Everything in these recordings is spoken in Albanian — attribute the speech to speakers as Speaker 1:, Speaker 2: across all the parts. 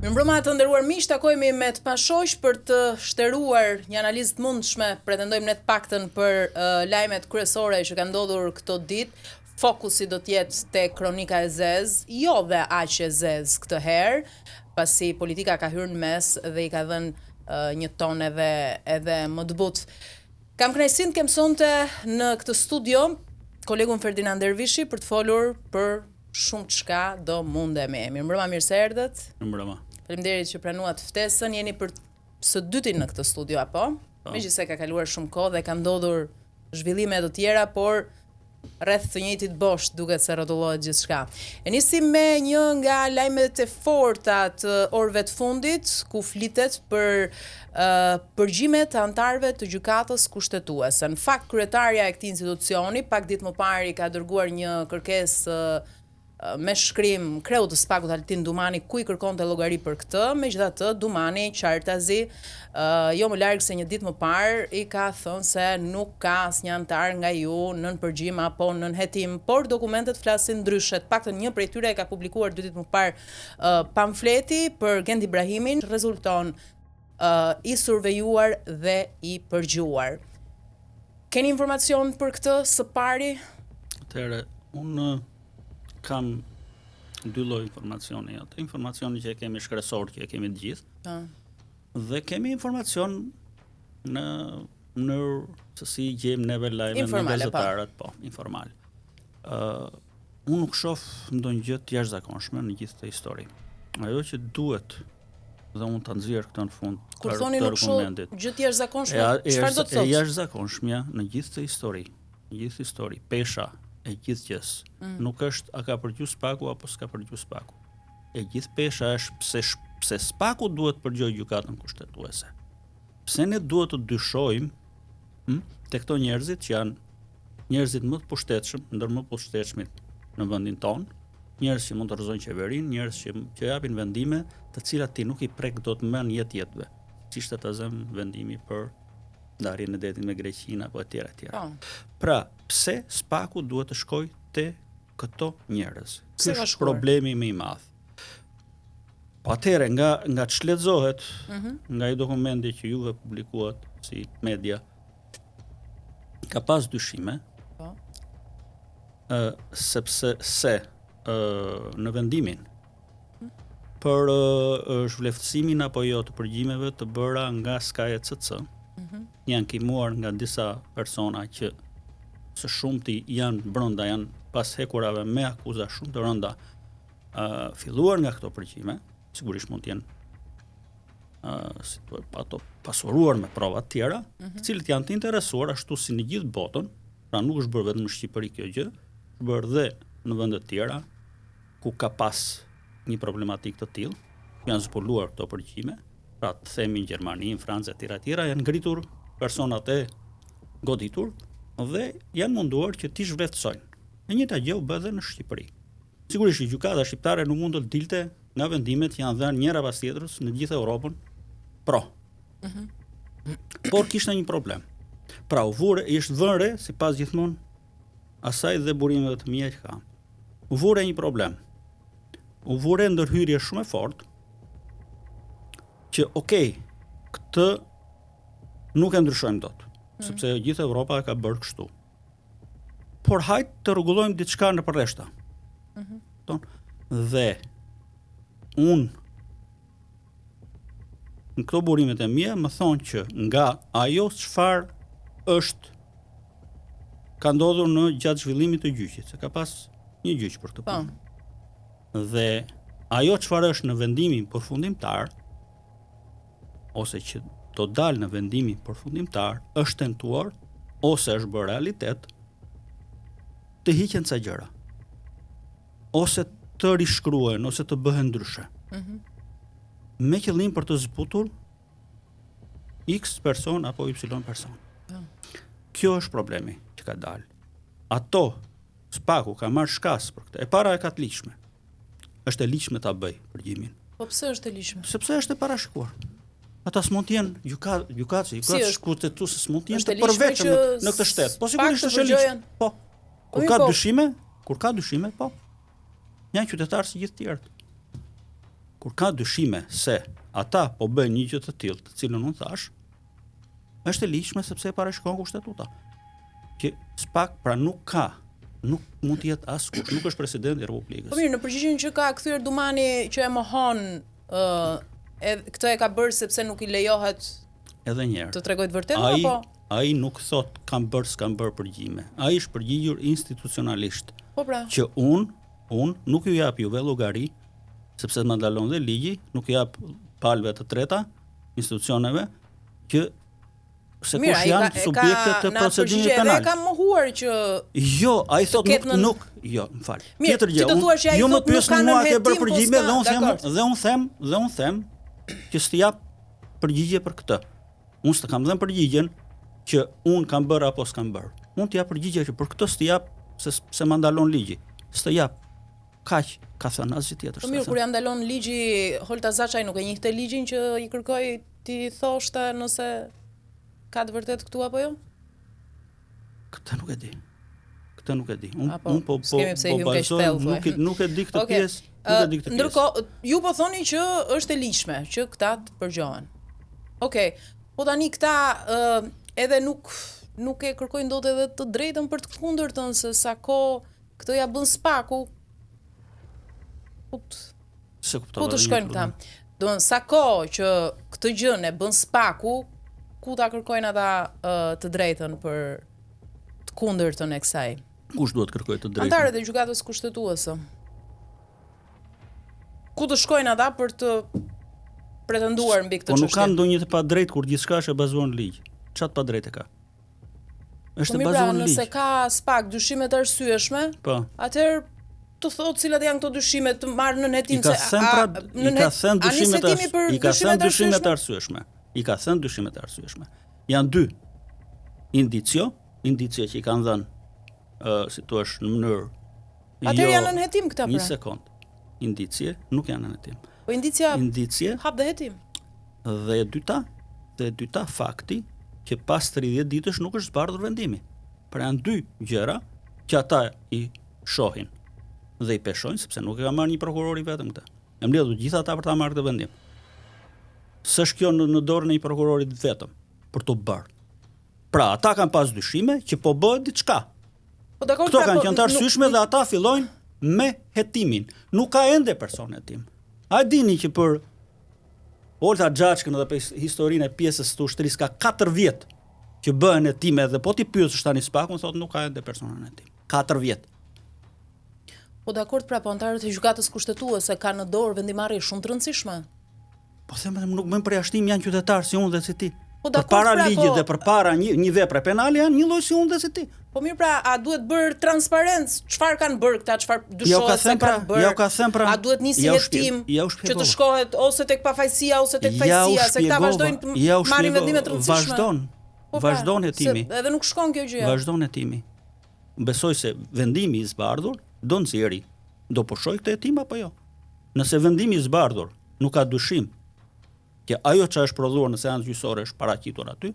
Speaker 1: Mirëmbrëma të nderuar miq, takohemi me të pashoq për të shtëruar një analizë të mundshme, pretendojmë ne të paktën për lajmet kryesore që kanë ndodhur këto ditë. Fokusi do të jetë te kronika e zezë, jo dhe aq e zezë këtë herë, pasi politika ka hyrë në mes dhe i ka dhënë një ton edhe më të butë. Kam kënaqësinë të kem sonte në këtë studio kolegun Ferdinand Dervishi për të folur për shumë çka do mundemi. Mirëmbrëma, mirë se erdhët.
Speaker 2: Mirëmbrëma.
Speaker 1: Faleminderit që pranuat ftesën. Jeni për së dyti në këtë studio apo? Megjithëse ka kaluar shumë kohë dhe ka ndodhur zhvillime të tjera, por rreth të njëjtit bosh duket se rrotullohet gjithçka. E nisim me një nga lajmet e forta të orëve të fundit, ku flitet për përgjimet e anëtarëve të gjykatës kushtetuese. Në fakt, kryetaria e këtij institucioni pak ditë më parë ka dërguar një kërkesë me shkrim kreu të SPAK-ut Altin Dumani, ku i kërkonte llogari për këtë. Megjithatë, Dumani qartazi jo më larg se një ditë më parë i ka thënë se nuk ka asnjë anëtar nga ju nën përgjim apo nën hetim, por dokumentet flasin ndryshe. Të paktën një prej tyre e ka publikuar 2 ditë më parë pamfleti për Gend Ibrahimin, rezulton i survejuar dhe i përgjuar. Keni informacion për këtë së pari?
Speaker 2: Atëherë, unë kam dy lloj informacioni. Atë informacioni që e kemi shkresor, që e kemi të gjithë, dhe kemi informacion në mënyrë se si gjejmë neve lajme në gazetarët, informal. Unë nuk shoh ndonjë gjë të jashtëzakonshme në gjithë këtë histori. Ajo që duhet dhe unë ta nxjerr këtë në fund
Speaker 1: të argumentit. Kur thoni nuk shoh gjë të jashtëzakonshme, çfarë do të thotë?
Speaker 2: E jashtëzakonshmja në gjithë këtë histori, pesha e gjithë gjës. Nuk është a ka përgju SPAK-u apo s'ka përgju SPAK-u. E gjithë pesha është pse SPAK-u duhet përgjoj gjykatën kushtetuese. Pse ne duhet të dyshojmë te këto njerëzit që janë njerëzit më të pushtetshëm, ndër më pushtetshmit në vendin tonë, njerëz që mund të rrëzojnë qeverinë, njerëz që japin vendime të cilat ti nuk i prek dot më në jetëve. Siç ta zëm vendimi për ndarjen e detit me Greqinë apo etj. Pra, pse SPAK-u duhet të shkojë te këto njerëz? Ky është problemi më i madh. Po atëherë nga çlexohet nga ai dokumenti që juve publikuat si media, ka pas dyshime, sepse në vendimin për zhvleftësimin apo jo të përgjimeve të bëra nga SKCC, janë kimuar nga disa persona që së shumti janë brenda, janë pas hekurave me akuza shumë të rënda, filluar nga këto përgjime, sigurisht mund të jenë ato pasuruar me prova të tjera, të cilët janë të interesuar ashtu si në gjithë botën, pra nuk është bërë vetëm në Shqipëri kjo gjë, është bërë dhe në vende të tjera ku ka pas një problematik të tillë, janë zbuluar këto përgjime, pra të themi në Gjermani, në Francë etj. Janë ngritur personat e goditur dhe janë munduar që t'i zhvleftësojnë. E njëjta gjë u bë edhe në Shqipëri. Sigurisht gjykata shqiptare nuk mund të dilte nga vendimet që janë dhënë njëra pas tjetrës në gjithë Europën Por kishte një problem. Pra u vure, ishte vënre, sipas gjithmonë asaj dhe burimeve të mia që kam. U vure një problem. U vure ndërhyrje shumë e fortë që këtë nuk e ndryshojmë dot, sepse gjithë Europa e ka bërë kështu. Por hajt të rregullojmë diçka në përreshta. Dhe unë në këto burimet e mia më thonë që nga ajo çfarë është ka ndodhur në gjatë zhvillimit të gjyqit, se ka pas një gjyq për këtë punë. Dhe ajo çfarë është në vendimin përfundimtar, ose që do dalë në vendimin përfundimtar, është tentuar ose është bërë realitet të hiqen ca gjëra, ose të rishkruhen, ose të bëhen ndryshe. Me qëllim për të zbutur X person apo Y person. Kjo është problemi që ka dalë. Ato, SPAK-u ka marrë shkas për këtë. E para e ka të ligjshme. Është e ligjshme ta bëj përgjimin.
Speaker 1: Po pse është e ligjshme?
Speaker 2: Sepse është e parashikuar. Ata s'mund të jenë gjykatësi, kushtetues s'mund të jenë të përveçëm në këtë shtet. Po sigurisht është e ligjshme. Po. Kur ka dyshime, po. Janë qytetarë si gjithë tjerët. kur ka dyshime se ata po bëjnë një gjë të tillë, të cilën unë thash, është e ligjshme sepse e parashikon kushtetuta. Që SPAK pra nuk mund të jetë askush, nuk është presidenti i Republikës.
Speaker 1: Po mirë, në përgjigjen që ka kthyer Dumani që e mohon, këtë e ka bërë sepse nuk i lejohet
Speaker 2: edhe një herë.
Speaker 1: Të tregoj të vërtetën apo?
Speaker 2: Ai nuk thot s'kam bërë përgjime. Ai është përgjigjur institucionalisht.
Speaker 1: Po pra.
Speaker 2: Që unë nuk ju jap juve llogari, sepse më ndalon dhe ligji, nuk ju jap palëve të treta institucioneve që se kush janë subjektet të procedimit penal.
Speaker 1: Ai ka mohuar që
Speaker 2: jo, ai thot nuk, jo, më fal. Tjetër gjë.
Speaker 1: Ju
Speaker 2: më pyesni mua ke bërë përgjigje dhe unë them që s'ti jap përgjigje për këtë. Unë s'të kam dhënë përgjigjen që unë kam bërë apo s'kam bërë. Unë t'i jap përgjigje që për këtë s'ti jap se më ndalon ligji. S'të jap. Kaq, ka thënë asgjë tjetër.
Speaker 1: Po mirë, kur ja ndalon ligji, Holta Zaçaj nuk e njihte ligjin që i kërkoi ti thoshte nëse ka të vërtet këtu apo jo?
Speaker 2: Këtë nuk e di. Unë po
Speaker 1: bazoj,
Speaker 2: nuk e di këtë pjesë,
Speaker 1: Ndërkohë, ju po thoni që është e ligjshme që këta të përgjohen. Okej, po tani këta edhe nuk e kërkojnë dot edhe të drejtën për të kundërtën se sa kohë këtë ja bën SPAK-u. Ku të shkojnë këta? Do sa kohë që këtë gjën e bën SPAK-u, ku ta kërkojnë ata të drejtën për të kundërtën e kësaj?
Speaker 2: Kush duhet kërkojë të drejtën?
Speaker 1: Antarët e gjykatës kushtetuese. Ku të shkojnë ata për të pretenduar mbi këtë çështje?
Speaker 2: Po nuk ka ndonjë të padrejtë kur gjithçka është e bazuar në ligj. Çfarë të padrejtë ka? Është e bazuar në ligj.
Speaker 1: Nëse ka SPAK dyshime të arsyeshme,
Speaker 2: po.
Speaker 1: Atëherë të thotë cilat janë këto dyshime të marrë në hetim se
Speaker 2: i ka thënë dyshime të arsyeshme. Janë dy indicio që i kanë dhënë si thua në mënyrë.
Speaker 1: Atëherë janë në hetim këta pra.
Speaker 2: Një sekond. Indicie nuk janë në hetim.
Speaker 1: Po indicie hap dhe hetim.
Speaker 2: Dhe e dyta fakti që pas 30 ditësh nuk është zbardhur vendimi. Pra janë dy gjëra që ata i shohin dhe i peshojnë, sepse nuk e ka marrë një prokuror i vetëm këtë. E mbledhur gjithë ata për ta marrë këtë vendim. S'është kjo në dorën e një prokurori vetëm për të bërë. Pra, ata kanë pas dyshime që po bëhet diçka.
Speaker 1: Po dakor,
Speaker 2: këto kanë qenë të arsyeshme dhe ata fillojnë me hetimin. Nuk ka ende person hetim. A dini që për Olta Xhaçkën dhe për historinë e pjesës së ushtrisë ka 4 vjet që bëhen hetime dhe po ti pyetësh tani SPAK-un thotë nuk ka ende person në hetim. 4 vjet.
Speaker 1: Po dakord, pra antarët e gjykatës kushtetuese kanë në dorë vendimarrje shumë të rëndësishme.
Speaker 2: Po them nuk bëjmë përjashtim, janë qytetarë si unë dhe si ti.
Speaker 1: Po
Speaker 2: përpara ligjit dhe përpara një vepre penale janë një lloj si unë dhe si ti.
Speaker 1: Po mirë, pra a duhet bërë transparencë? Çfarë kanë bërë këta, çfarë dyshohet se kanë bërë?
Speaker 2: Ja ka them pra.
Speaker 1: A duhet nisi hetim që të shkohet ose tek pafajësia ose tek fajësia, se këta vazhdojnë të marrin vendime të rëndësishme.
Speaker 2: Vazhdon hetimi.
Speaker 1: Edhe nuk shkon kjo gjë.
Speaker 2: Vazhdon hetimi. Besoj se vendimi i zbardhur do nxjerrë, do pushoj këtë hetim apo jo. Nëse vendimi i zbardhur nuk ka dyshim që ajo që është prodhuar në seancë gjyqësore është paraqitur aty,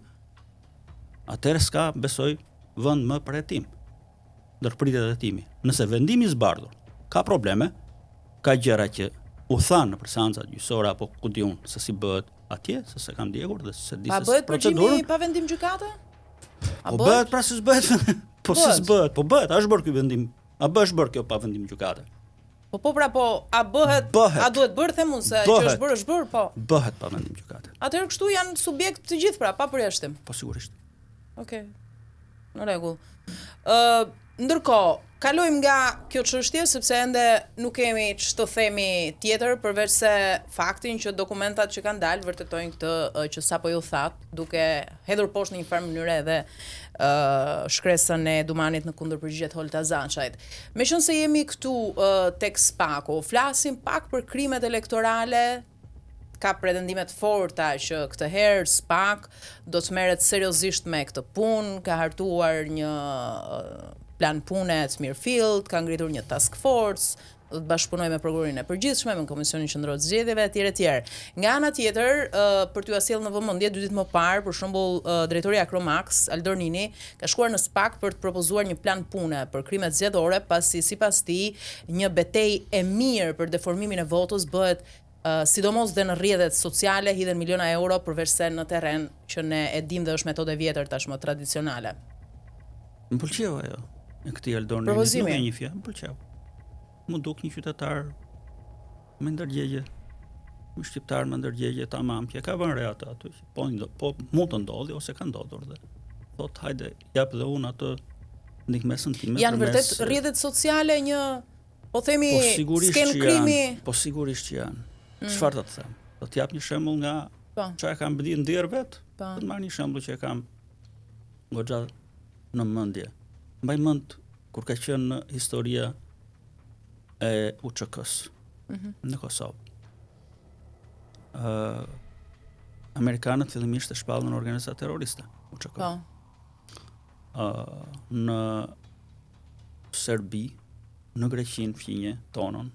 Speaker 2: atëherë s'ka, besoj, vend më për hetim. Ndërpritet hetimi. Nëse vendimi i zbardhur ka probleme, ka gjëra që u thanë për seancat gjyqësore apo ku di unë se si bëhet atje, se kanë ndjekur dhe se di se
Speaker 1: procedurën. A bëhet përgjimi pa vendim gjykate?
Speaker 2: Po bëhet pra se s'bëhet. Po se s'bëhet, po bëhet, a është bërë ky vendim? A bësh bërë kjo pa vendim gjykate?
Speaker 1: Po pra po, a bëhet, a duhet bërë themun se që është bërë, po.
Speaker 2: Bëhet pa vendim gjykate.
Speaker 1: Atëherë kështu janë subjekt të gjithë pra, pa përjashtim.
Speaker 2: Po sigurisht.
Speaker 1: Okej. Në rregull. Ndërkohë, kalojmë nga kjo çështje sepse ende nuk kemi ç'të themi tjetër përveç se faktin që dokumentat që kanë dalë vërtetojnë këtë që sapo ju that, duke hedhur poshtë në një farë mënyrë edhe shkresën e Dumanit në kundërpërgjigje të Holta Zaçajt. Meqense jemi këtu tek SPAK-u, flasim pak për krimet elektorale. Ka pretendime të forta që këtë herë SPAK do të merret seriozisht me këtë punë, ka hartuar një plan pune të mirëfillt, ka ngritur një task force, do të bashkëpunojë me prokurorin e përgjithshme, me Komisionin Qendror të Zgjedhjeve etj. Nga ana tjetër, për t'ju sjellë në vëmendje 2 ditë më parë, për shembull, drejtori Akromax, Aldor Nini, ka shkuar në SPAK për të propozuar një plan pune për krimet zgjedhore, pasi sipas tij një betejë e mirë për deformimin e votës bëhet sidomos dhe në rrjetet sociale hidhen miliona euro përveç se në terren që ne e dim dhe është metodë e vjetër tashmë tradicionale.
Speaker 2: Më pëlqeu ajo. E këtij Aldoni nuk e një fjalë, më pëlqeu. Mu duk një qytetar me ndërgjegje, një shqiptar me ndërgjegje tamam, që ka vënë re atë aty, po mund të ndodhi ose ka ndodhur dhe thot hajde jap dhe unë atë ndihmesën time.
Speaker 1: Janë vërtet rrjetet sociale një, po themi, sken krimi.
Speaker 2: Po sigurisht që janë. Çfarë të them? Do të jap një shembull nga çka e kam bërë ndër vet. Do të marr një shembull që e kam goxha në mendje. Mbaj mend kur ka qenë historia e UÇK-s në Kosovë. Amerikanët fillimisht e shpallën organizata terroriste, UÇK. Në Serbi, në Greqin, Fqinje, Tonon,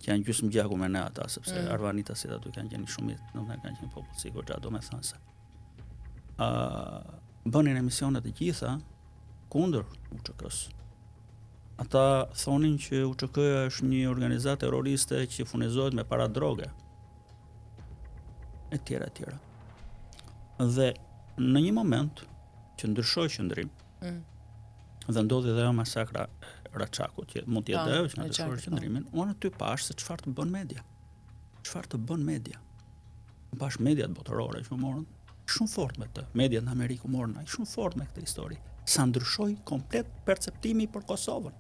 Speaker 2: që janë gjysmë gjaku me ne ata, sepse arvanitasit aty kanë qenë shumë, domethënë kanë qenë popull si goxha, domethënë se. Bënin emisionet e gjitha kundër UÇK-s. Ata thonin që UÇK-ja është një organizatë terroriste që furnizohet me para droge. E tjera. Dhe në një moment që ndryshoi qendrim, dhe ndodhi dhe masakra Raçakut, që mund të jetë ajo që ndryshoi qendrimin, unë aty pash se çfarë të bën media. Çfarë të bën media? Pash mediat botërore që morën shumë fort me të. Mediat në Amerikë morën shumë fort me këtë histori. Sa ndryshoi komplet perceptimi për Kosovën.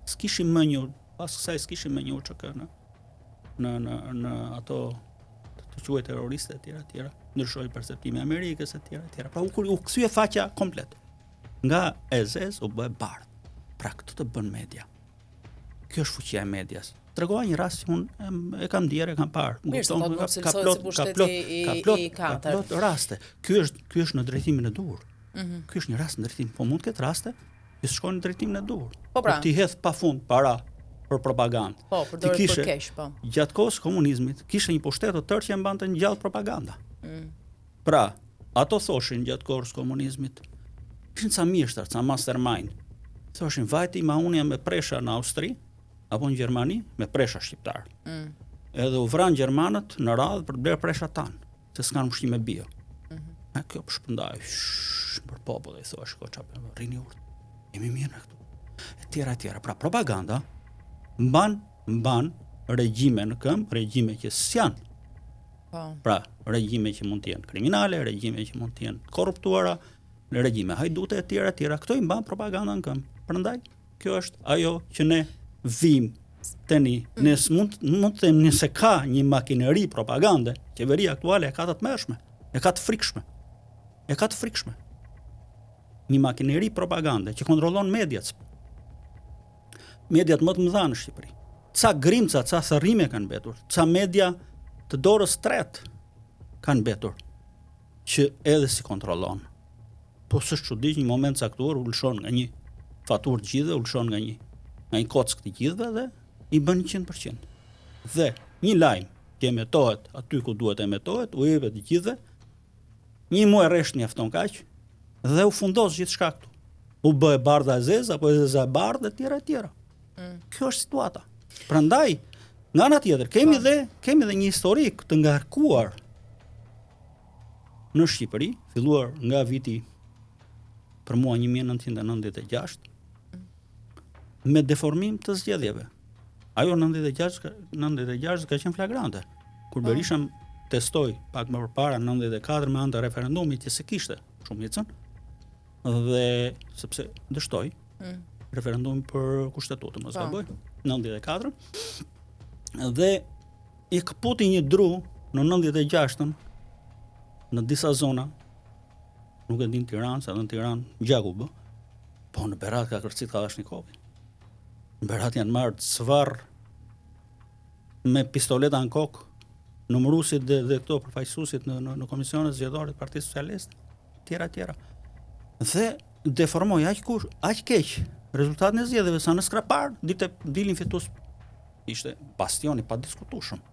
Speaker 2: S'kishim më një, pas kësaj s'kishim më një UÇK në ato të quaj terroriste e tjera. Ndryshoi perceptimi i Amerikës e tjera. Pra u kthye faqja komplet. Nga e zez u bë bardh. Pra këtë të bën media. Kjo është fuqia e medias. Tregova një rast që unë e kam ndjerë, e kam parë. Ka plot raste. Ky është në drejtimin e duhur. Ky është një rast në drejtim, po mund të ketë raste që shkojnë në drejtimin e duhur.
Speaker 1: Po pra.
Speaker 2: Ti hedh pafund para për propagandë.
Speaker 1: Po, përdoret për keq, po.
Speaker 2: Gjatë kohës komunizmit kishe një pushtet të tërë që e mbante ngjallë propaganda. Pra, ato thoshin gjatë kohës komunizmit, kishin ca mjeshtër, ca mastermind. Thoshin vajti ma unë jam me presha në Austri apo në Gjermani me presha shqiptar. Edhe u vran gjermanët në radhë për të blerë presha tanë, se s'kan ushqime bio. Kjo përshpëndaj për popull, i thosh, rrini urt. Jemi mirë në këtu. E tjera. Pra propaganda mban regjime në këmbë, regjime që s'janë. Pra regjime që mund të jenë kriminale, regjime që mund të jenë korruptuara, regjime hajdute e tjera. Këto i mban propaganda në këmbë. Prandaj kjo është ajo që ne vim tani. Ne mund të them nëse ka një makineri propagande, qeveria aktuale e ka të tmerrshme, e ka të frikshme. Një makineri propagande që kontrollon mediat. Mediat më të mëdha në Shqipëri. Ca grimca, ca thërrime kanë mbetur, ca media të dorës tretë kanë mbetur, që edhe si kontrollon. Po s'është çudi një moment caktuar u lëshon nga një faturë të gjithë, u lëshon nga një kockë të gjithëve dhe i bën 100%. Dhe një lajm që emetohet aty ku duhet emetohet, u jepet të gjithëve. Një muaj rresht mjafton kaq dhe u fundos gjithçka këtu. U bë e bardha e zezë apo e zezë e bardhë e tjera. Kjo është situata. Prandaj, nga ana tjetër, kemi dhe një historik të ngarkuar në Shqipëri, filluar nga viti për mua 1996, me deformim të zgjedhjeve. Ajo 96 ka qenë flagrante. Kur Berisha testoi pak më përpara 94 me anë të referendumit që se kishte shumicën dhe sepse dështoi referendumin për kushtetutën, mos gaboj, 94 dhe i kaputi një dru në 96-ën në disa zona, nuk e din Tiranë, sa në Tiranë gjaku bë, po në Berat ka kërcit Kalashnikovin. Në Berat janë marrë cvarr me pistoleta në kokë, numëruesit dhe këto përfaqësuesit në komisionet zgjedhore të Partisë Socialiste, tjera. Dhe deformoi aq keq rezultatin e zgjedhjeve sa në skrapar, dilin fitues, ishte bastioni pa diskutueshëm.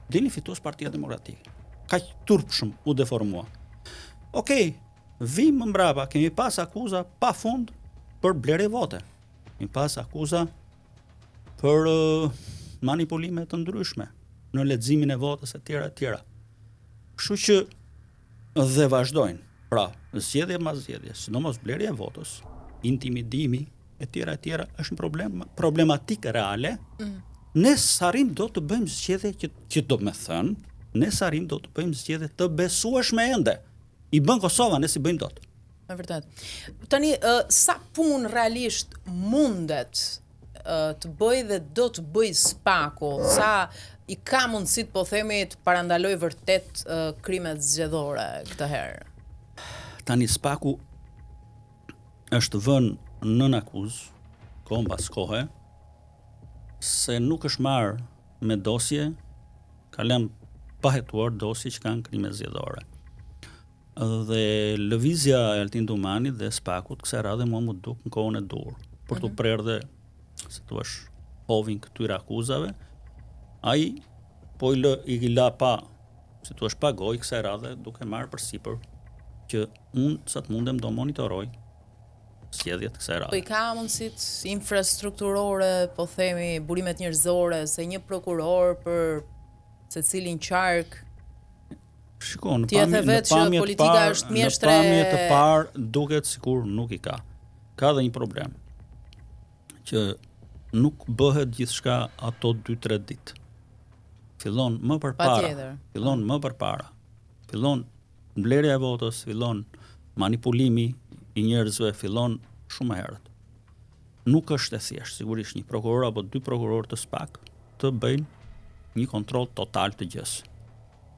Speaker 2: Dilin fitues Partia Demokratike. Kaq turpshëm u deformua. Okej, vim më mbrapa, kemi pas akuza pa fund për blerje vote. Kemi pas akuza për manipulime të ndryshme në leximin e votës etj. etj. Kështu që dhe vazhdojnë. Pra, zgjedhje pas zgjedhje, sidomos blerja e votës, intimidimi etj. etj. është një problematik reale. Ne sarrim do të bëjmë zgjedhje që do të thënë, ne sarrim do të bëjmë zgjedhje të besueshme ende. I bën Kosova, ne si bëjmë dot.
Speaker 1: Me vërtet. Tani, sa punë realisht mundet të bëj dhe do të bëj SPAK-u, sa i ka mundësit, po themi, të parandaloj vërtet krimet zgjedhore këtë herë?
Speaker 2: Tani SPAK-u është vënë nën akuzë, kohë mbas kohe, se nuk është marrë me dosje, ka lënë pa hetuar dosje që kanë krime zgjedhore. Dhe lëvizja e Altin Dumanit dhe SPAK-ut kësaj radhe mua më duk në kohën e dur për të prerë dhe se thua hovin këtyre akuzave, ai po i la pa, si thua pa gojë kësaj radhe duke marrë përsipër që unë sa të mundem do monitoroj zgjedhjet kësaj radhe.
Speaker 1: Po i ka mundësit infrastrukturore, po themi burimet njerëzore, se një prokuror për secilin qark.
Speaker 2: Shikon, në
Speaker 1: pamje
Speaker 2: të parë duket sikur nuk i ka. Ka dhe një problem që nuk bëhet gjithçka ato 2-3 ditë. Fillon më përpara. Fillon mbledhja e votës, fillon manipulimi i njerëzve, fillon shumë herët. Nuk është e thjeshtë, sigurisht një prokuror apo 2 prokurorë të SPAK të bëjnë një kontroll total të gjës.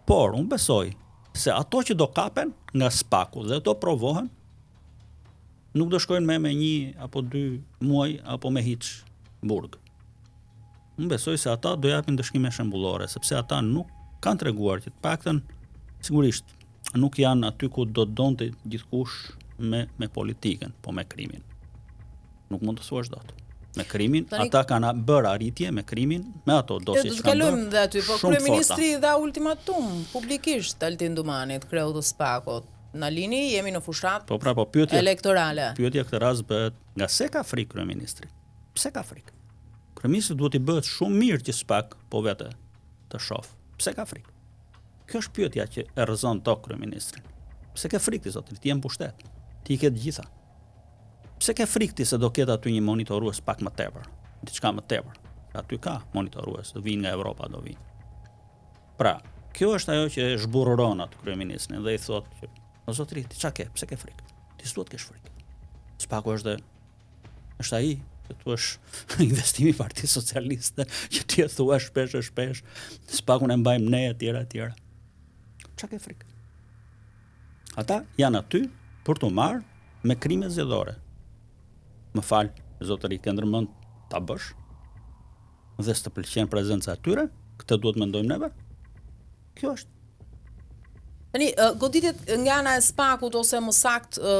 Speaker 2: Por, unë besoj se ato që do kapen nga SPAK-u dhe do provohen, nuk do shkojnë me 1 apo 2 muaj apo me hiç burg. Unë besoj se ata do japin dëshkime shembullore, sepse ata nuk kanë treguar që të paktën sigurisht nuk janë aty ku do donte gjithkush me politikën, po me krimin. Nuk mund të thuash dot. Me krimin, ata kanë bërë arritje me krimin, me ato dosje që kanë bërë.
Speaker 1: Do të kalojmë dhe aty, po kryeministri dha ultimatum publikisht Altin Dumanit, kreu të SPAK-ut. Na lini, jemi në fushat elektorale.
Speaker 2: Pyetja këtë rast bëhet nga se ka frikë kryeministri. Pse ka frikë? Kryeministri duhet i bëhet shumë mirë që SPAK po vete të shoh. Pse ka frikë? Kjo është pyetja që e rrezon tok kryeministrin. Pse ke frikë ti zotri? Ti je në pushtet. Ti i ke të gjitha. Pse ke frikë ti se do ketë aty një monitorues pak më tepër, diçka më tepër? Aty ka monitorues, do vinë nga Evropa, do vinë. Pra, kjo është ajo që e zhburron atë kryeministrin dhe i thotë që o zotri, ti çka ke? Pse ke frikë? Ti s'duhet kesh frikë. SPAK-u është ai që thuash investimi i Partisë Socialiste, që ti e thua shpesh, SPAK-un e mbajmë ne etj. Çka ke frikë? Ata janë aty për të marrë me krime zgjedhore. Më fal, zotëri, ke ndërmend ta bësh? Dhe s'të pëlqen prezenca e tyre? Këtë duhet mendojmë neve? Kjo është.
Speaker 1: Tani, goditjet nga ana e SPAK-ut ose më saktë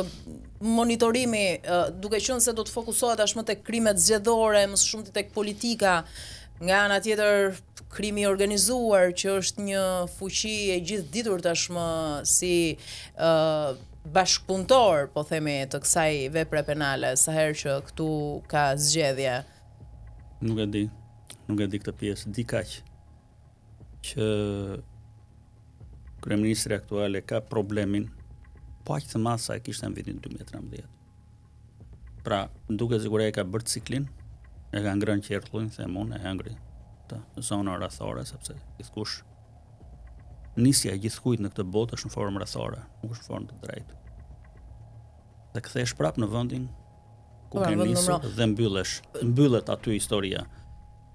Speaker 1: monitorimi, duke qenë se do të fokusohet tashmë tek krimet zgjedhore, më së shumti tek politika, nga ana tjetër krimi i organizuar, që është një fuqi e gjithë ditur tashmë si bashkëpunëtor, po themi, të kësaj vepre penale, sa herë që këtu ka zgjedhje.
Speaker 2: Nuk e di këtë pjesë, di kaq që kryeministri aktuale ka problemin po aq të madh sa e kishte në vitin 2013. Pra, duke sikur ai ka bërë ciklin, e ka ngrënë qertullin, them unë, e ngri të zonën rrethore, sepse gjithkush nisja e gjithkujt në këtë botë është në formë rrethore, nuk është në formë të drejtë. Dhe kthehesh prapë në vendin ku ke nisur dhe mbyllet aty historia.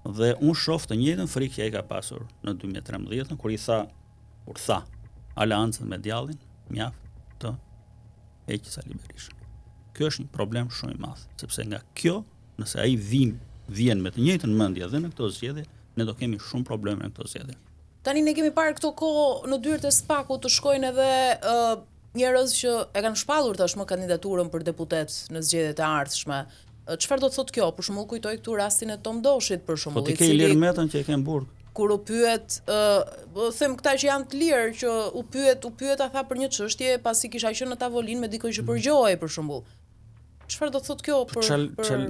Speaker 2: Dhe unë shoh të njëjtën frikë që ai ka pasur në 2013 kur tha aleancën me djallin, mjaft të heqë Sali Berishën. Kjo është një problem shumë i madh, sepse nga kjo, nëse ai vjen me të njëjtën mendje dhe në këto zgjedhje, ne do kemi shumë probleme në këto zgjedhje.
Speaker 1: Tani ne kemi parë këto kohë në dyert e SPAK-ut të shkojnë edhe njerëz që e kanë shpallur tashmë kandidaturën për deputet në zgjedhjet e ardhshme. Çfarë do të thotë kjo? Për shembull, kujtoj këtu rastin e Tom Doshit, për shembull,
Speaker 2: po ti ke Ilir Metën që e ke në burg.
Speaker 1: Kur u pyet, them këta që janë të lirë, që u pyet tha për një çështje pasi kisha qenë në tavolinë me dikoj që përgjohej, për shembull. çfarë do thotë kjo për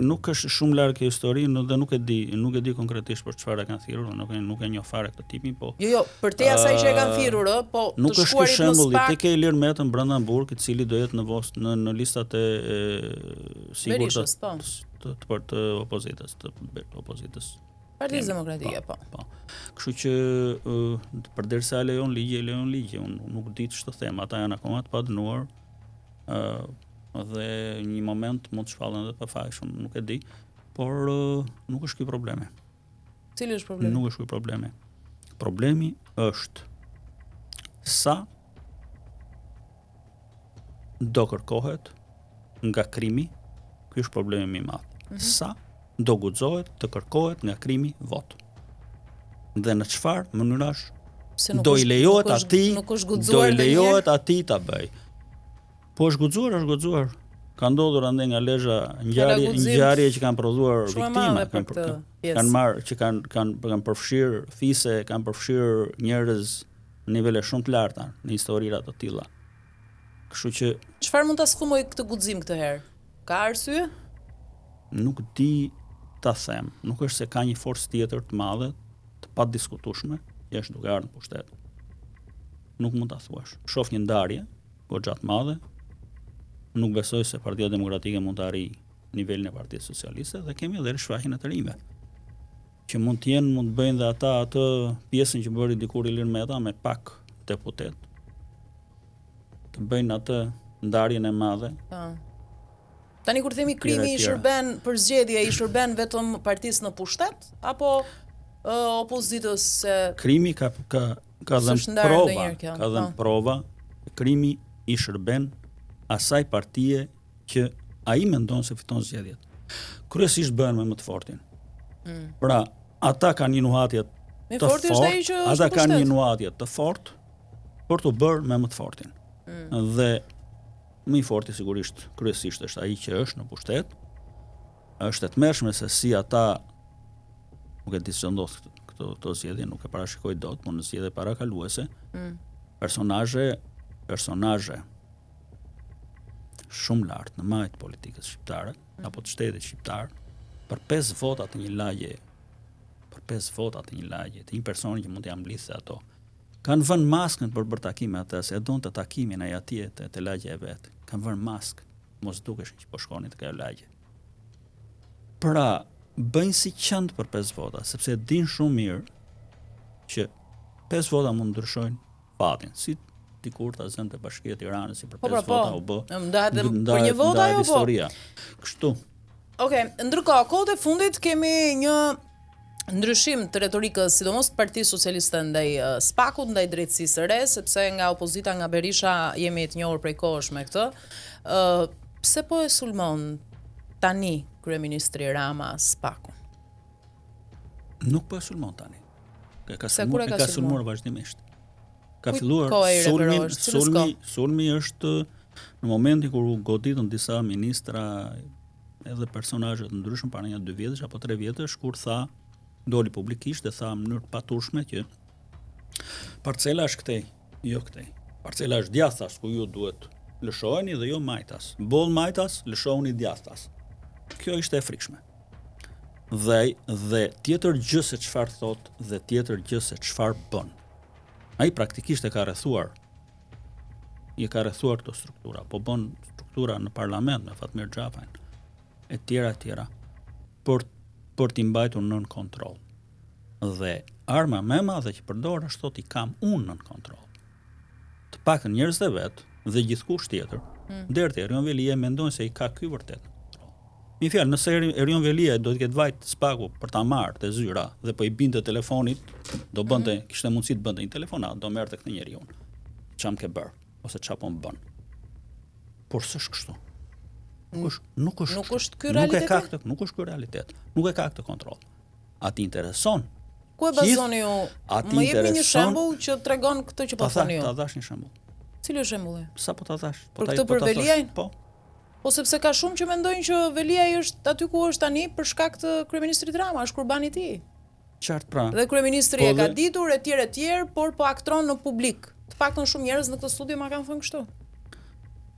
Speaker 2: nuk është shumë larg kjo histori, dhe nuk e di konkretisht për çfarë kanë thirrur, nuk e njoh fare këtë tipin, po.
Speaker 1: Jo, për te asaj që e kanë thirrur, po
Speaker 2: nuk është ky shembull, te ke Ilir Metën brenda Hamburg, i cili do jetë në listat e sigurta të opozitës.
Speaker 1: Partisë Demokratike, po.
Speaker 2: Kështu që përderisa lejon ligji, unë nuk di ç'të them, ata janë akoma të padënuar, dhe një moment mund të shpallen edhe pa fajshëm, nuk e di, por nuk është ky problemi.
Speaker 1: Cili është problemi?
Speaker 2: Nuk është ky problemi. Problemi është sa do kërkohet nga krimi, ky është problemi më i madh. Sa do guxohet të kërkohet nga krimi vot. Dhe në çfarë mënyrash do i lejohet atij ta bëj. Po është guxuar. Ka ndodhur ande nga lezha ngjarje që kanë prodhuar viktima, kanë marrë që kanë përfshirë fise, kanë përfshirë njerëz në nivele shumë të larta në historira të tilla. Kështu që
Speaker 1: çfarë mund ta sfumoj këtë guxim këtë herë? Ka arsye?
Speaker 2: Nuk di ta them, nuk është se ka një forcë tjetër të madhe, të padiskutueshme, jashtë duke ardhur në pushtet. Nuk mund ta thuash. Shoh një ndarje goxha të madhe. Nuk besoj se Partia Demokratike mund të arrijë nivelin e Partisë Socialiste, dhe kemi edhe shfaqjen e të rinjve. Që mund të bëjnë dhe ata atë pjesën që bëri dikur Ilir Meta me pak deputet. Të bëjnë atë ndarjen e madhe.
Speaker 1: Tani kur themi krimi i shërben për zgjedhje, i shërben vetëm partisë në pushtet apo opozitës se
Speaker 2: krimi ka dhënë prova, krimi i shërben asaj partie që ai mendon se fiton zgjedhjet. Kryesisht bëhen me më të fortin. Pra, ata kanë një nuhatje të fortë, ata kanë një nuhatje të fortë për të bërë me më të fortin. Dhe më i forti sigurisht kryesisht është ai që është në pushtet. Është e tmerrshme se si ata nuk e di se ndodh këto zgjedhje, nuk e parashikoj dot, por në zgjedhje parakaluese personazhe shumë lart në majtë politikës shqiptare apo të shtetit shqiptar për 5 vota të një lagje, të një personi që mund t'ia mbledhte ato. Kanë vënë maskën për bërë takime atë, se e donte takimin ai atje te lagja e vet. Kanë vënë maskë, mos dukeshin që po shkonin te ajo lagje. Pra, bëjnë si qënd për 5 vota, sepse din shumë mirë që 5 vota mund ndryshojnë fatin. Si dikur ta zënë te Bashkia e Tiranës si për 5 vota u bë.
Speaker 1: Ndahet për një vota ajo po.
Speaker 2: Historia. Kështu.
Speaker 1: Okej, ndërkohë kohët e fundit kemi një ndryshim të retorikës, sidomos të Partisë Socialiste ndaj SPAK-ut, ndaj drejtësisë së re, sepse nga opozita, nga Berisha jemi të njohur prej kohësh me këtë. Pse po e sulmon tani kryeministri Rama SPAK-un?
Speaker 2: Nuk po e sulmon tani. Ka sulmuar vazhdimisht. Ka filluar sulmi është në momentin kur u goditën disa ministra edhe personazhe të ndryshëm para një 2 vjetësh apo 3 vjetësh, kur doli publikisht dhe tha në mënyrë të paturshme që parcela është këtej, jo këtej. Parcela është djathtas ku ju duhet lëshoheni dhe jo majtas. Boll majtas, lëshohuni djathtas. Kjo ishte e frikshme. Dhe tjetër gjë se çfarë thot dhe tjetër gjë se çfarë bën. Ai praktikisht e ka rrethuar këto struktura, po bën struktura në parlament me Fatmir Xhafajn e tjera për t'i mbajtur nën kontroll. Dhe arma më e madhe që përdor është thotë i kam unë nën kontroll. Të paktën njerëzit e vet dhe gjithkusht tjetër, deri te Erion Velia mendojnë se i ka ky vërtet. Mi fjalë, nëse Erion Velia do të ketë vajt SPAK-u për ta marrë te zyra dhe po i binte telefonit, kishte mundësi të bënte një telefonat, do merrte këtë njeriu. Çam ke bër ose çapo më bën. Por s'është kështu. Nuk është ky realitet. Nuk është ky realitet. Nuk e ka këtë kontroll. Ati intereson.
Speaker 1: Ku e bazoni ju? Më jepni një shembull që tregon këtë që po thoni ju.
Speaker 2: Ta dash një shembull.
Speaker 1: Cili është shembulli?
Speaker 2: Sa po ta dash?
Speaker 1: Për këtë për Veliajin?
Speaker 2: Po.
Speaker 1: Po sepse ka shumë që mendojnë që Veliaj është aty ku është tani për shkak të kryeministrit Rama, është kurbani i tij.
Speaker 2: Qartë pra.
Speaker 1: Dhe kryeministri e ka ditur etj, por po aktron në publik. Të paktën shumë njerëz në këtë studio ma kanë thënë kështu.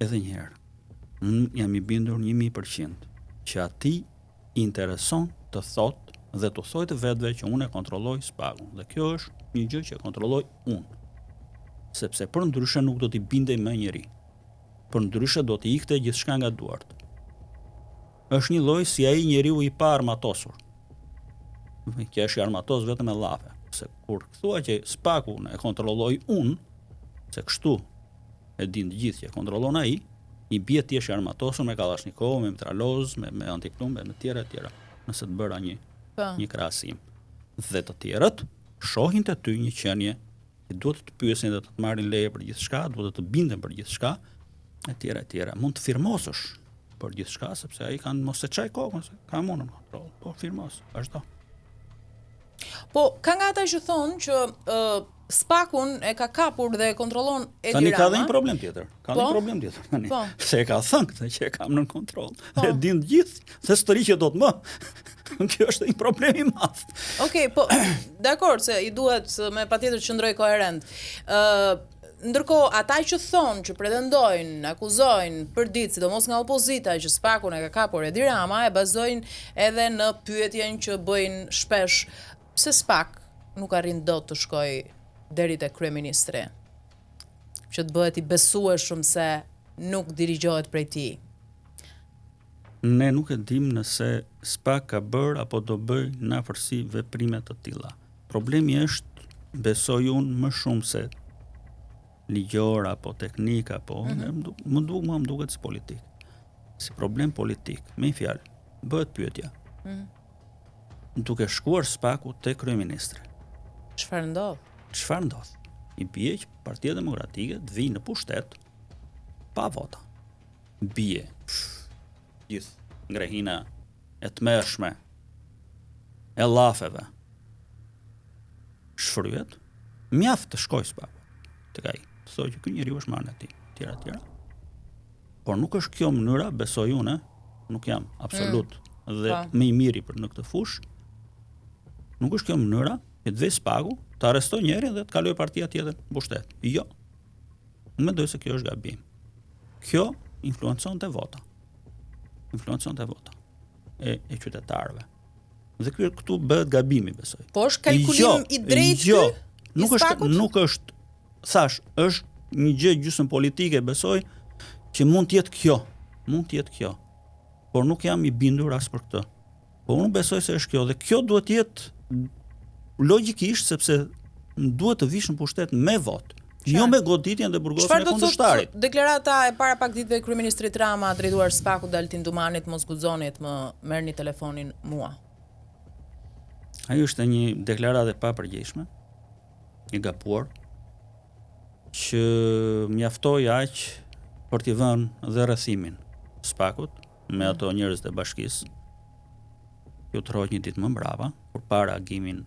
Speaker 2: Edhe një herë. Jam i bindur 1000% që ati intereson të thot dhe të thoj të vetëve që unë e kontrolloj spagun. Dhe kjo është një gjë që kontrolloj unë. Sepse për ndryshe nuk do t'i bindej me njëri. Për ndryshe do t'i ikte gjithçka nga duart. Është një lloj si ai njeriu i pa armatosur. Që është i armatos vetëm me llafe. Se kur thua që spakun e kontrolloj unë, se kështu e din të gjithë që e kontrollon ai, i bie ti është i armatosur me Kalashnikov, me mitraloz, me antiklumbe, me tjera. Nëse të bëra një krahasim. Dhe të tjerët shohin te ty një qenie që duhet të pyesin dhe të të marrin leje për gjithçka, duhet të binden për gjithçka, etj. Mund të firmosësh për gjithçka sepse ai kanë mos e çaj kokën, ka mundën kontroll, po firmos, vazhdo.
Speaker 1: Po ka nga ata që thonë që spakun e ka kapur dhe e kontrollon Edi Rama.
Speaker 2: Tani ka dhe një problem tjetër. Tani. Se e ka thënë këtë që e kam në kontroll. Dhe din të gjithë se s'tëriqet dot më. Kjo është një problem i madh.
Speaker 1: Okej, po dakor se i duhet me patjetër të qëndroj koherent. Ndërkohë ata që thonë, që pretendojnë, akuzojnë përditë, sidomos nga opozita që spakun e ka kapur Edi Rama, e bazojnë edhe në pyetjen që bëjnë shpesh pse spak nuk arrin dot të shkojë deri te kryeministri, që të bëhet i besueshëm se nuk dirigjohet prej tij.
Speaker 2: Ne nuk e dim nëse spak ka bërë apo do bëj në afërsi veprime të tilla. Problemi është, besoj unë, më shumë se ligjor apo teknik apo më duket si politik. Si problem politik, me një fjalë, bëhet pyetja. Duke shkuar spaku te kryeministri.
Speaker 1: Çfarë ndodh?
Speaker 2: I bie që Partia Demokratike të vijë në pushtet pa vota. Bie gjithë ngrehina e tmerrshme e llafeve. Shfryet, mjaft të shkoj spaku tek ai. Të thojë që ky njeriu është marrë ti, tjera. Por nuk është kjo mënyra, besoj unë, nuk jam absolut dhe më i miri për në këtë fushë. Nuk është kjo mënyra që të vej spaku, të arrestoj njerin dhe të kaloj partia tjetër në pushtet. Jo. Unë mendoj se kjo është gabim. Kjo influencon të vota. E qytetarëve. Dhe këtu bëhet gabimi, besoj.
Speaker 1: Po është kalkulim i drejtë i spakut?
Speaker 2: Nuk është, është një gjë gjysmë politike, besoj, që mund të jetë kjo. Por nuk jam i bindur as për këtë. Po unë besoj se është kjo, dhe kjo duhet të jetë logjikisht, sepse duhet të vish në pushtet me votë. Jo me goditjen dhe burgosjen e kundërshtarit.
Speaker 1: Çfarë do të thotë deklarata e para pak ditëve e kryeministrit Rama drejtuar spakut dhe Altin Dumanit, mos guxonit, më merrni telefonin mua.
Speaker 2: Ai është një deklaratë e papërgjegjshme, e gabuar, që mjaftoi aq për t'i vënë dhe rrethimin spakut me ato njerëz të bashkisë. Ju trohet një ditë më mbrapa, kur para agimin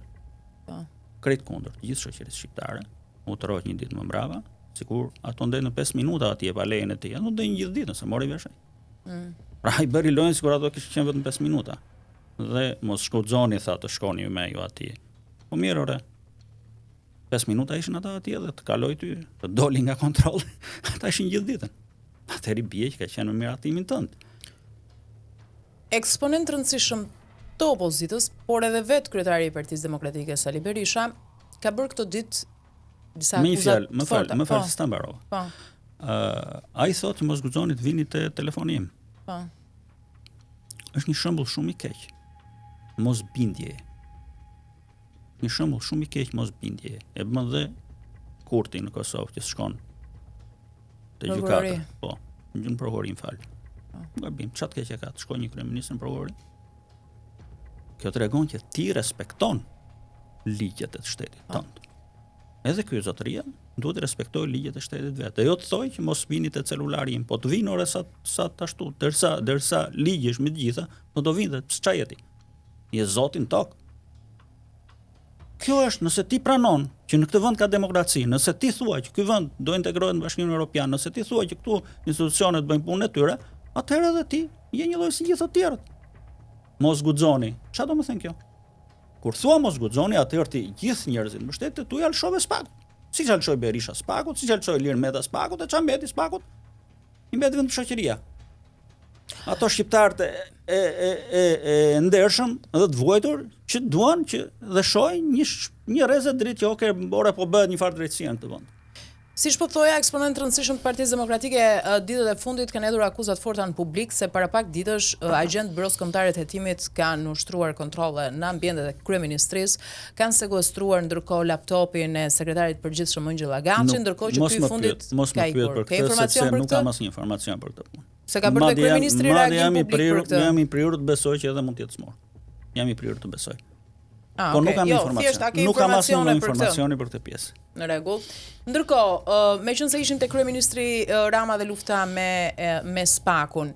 Speaker 2: krejt kundër të gjithë shoqërisë shqiptare, u trohet një ditë më mbrapa, sikur ato ndej në 5 minuta atje pa lejen e tij. Ato ndej një gjithë ditë, se mori vesh ai. Pra i bëri lojën sikur ato kishin qenë vetëm 5 minuta. Dhe mos shkuxoni, tha, të shkoni me ju atje. Po mirë, ore. 5 minuta ishin ata atje dhe të kaloi ty, të doli nga kontrolli. Ata ishin gjithë ditën. Atëri bie që ka qenë në miratimin tënd.
Speaker 1: Eksponent rëndësishëm të opozitës, por edhe vetë kryetari i Partisë Demokratike Sali Berisha ka bërë këtë ditë disa akuzat të forta.
Speaker 2: Më fal, s'ta mbarova.
Speaker 1: Po.
Speaker 2: Ai thotë mos guxoni të vini te telefoni im.
Speaker 1: Po.
Speaker 2: Është një shembull shumë i keq. Mos bindje. Një shembull shumë i keq mos bindje. E bën dhe Kurti në Kosovë që shkon te gjykata. Po, në prokurorin fal. Gabim, çat keq e ka të shkojë një kryeminist në prokurori. Kjo tregon që ti respekton ligjet e shtetit tënd. Edhe ky zotëria duhet të respektojë ligjet e shtetit vet. Jo të thojë që mos vini te celulari im, po të vinë ora sa ashtu, derisa ligji është me të gjitha, po do vinë, ç'a jeti? Je zotin tok. Kjo është, nëse ti pranon që në këtë vend ka demokraci, nëse ti thua që ky vend do integrohet në Bashkimin Evropian, nëse ti thua që këtu institucionet bëjnë punën e tyre, atëherë edhe ti je një lloj si gjithë të tjerët. Mos guxoni. Çfarë do të thënë kjo? Kur thua mos guxoni, atëherë ti gjithë njerëzit në mbështetje tu ja lëshove spakut. Siç ja lëshoi Berisha spakut, siç ja lëshoi Ilir Meta spakut, e ç'a mbeti spakut? I mbeti vetëm shoqëria. Ato shqiptarët e ndershëm dhe të vuajtur që duan që dhe shohin një rrezë dritë që oke ora po bëhet një farë drejtësie në këtë vend.
Speaker 1: Siç po thoja, eksponent rëndësishëm të Partisë Demokratike ditët e fundit kanë hedhur akuzat forta në publik se para pak ditësh agent Byros Kombëtar të Hetimit kanë ushtruar kontrolle në ambientet e kryeministrisë, kanë sekuestruar ndërkohë laptopin e sekretarit përgjithshëm Ëngjëll Agaçi, ndërkohë që ky i fundit
Speaker 2: ka ikur. Ka informacion për këtë? Nuk kam asnjë informacion për këtë punë.
Speaker 1: Se ka bërë kryeministri reagim publik për këtë.
Speaker 2: Jam i prirur të besoj që edhe mund të jetë smur. Jam i prirur të besoj. Po nuk kam informacion. Nuk kam asnjë informacioni për këtë pjesë.
Speaker 1: Në rregull. Ndërkohë, meqense ishim te kryeministri Rama dhe lufta me SPAK-un,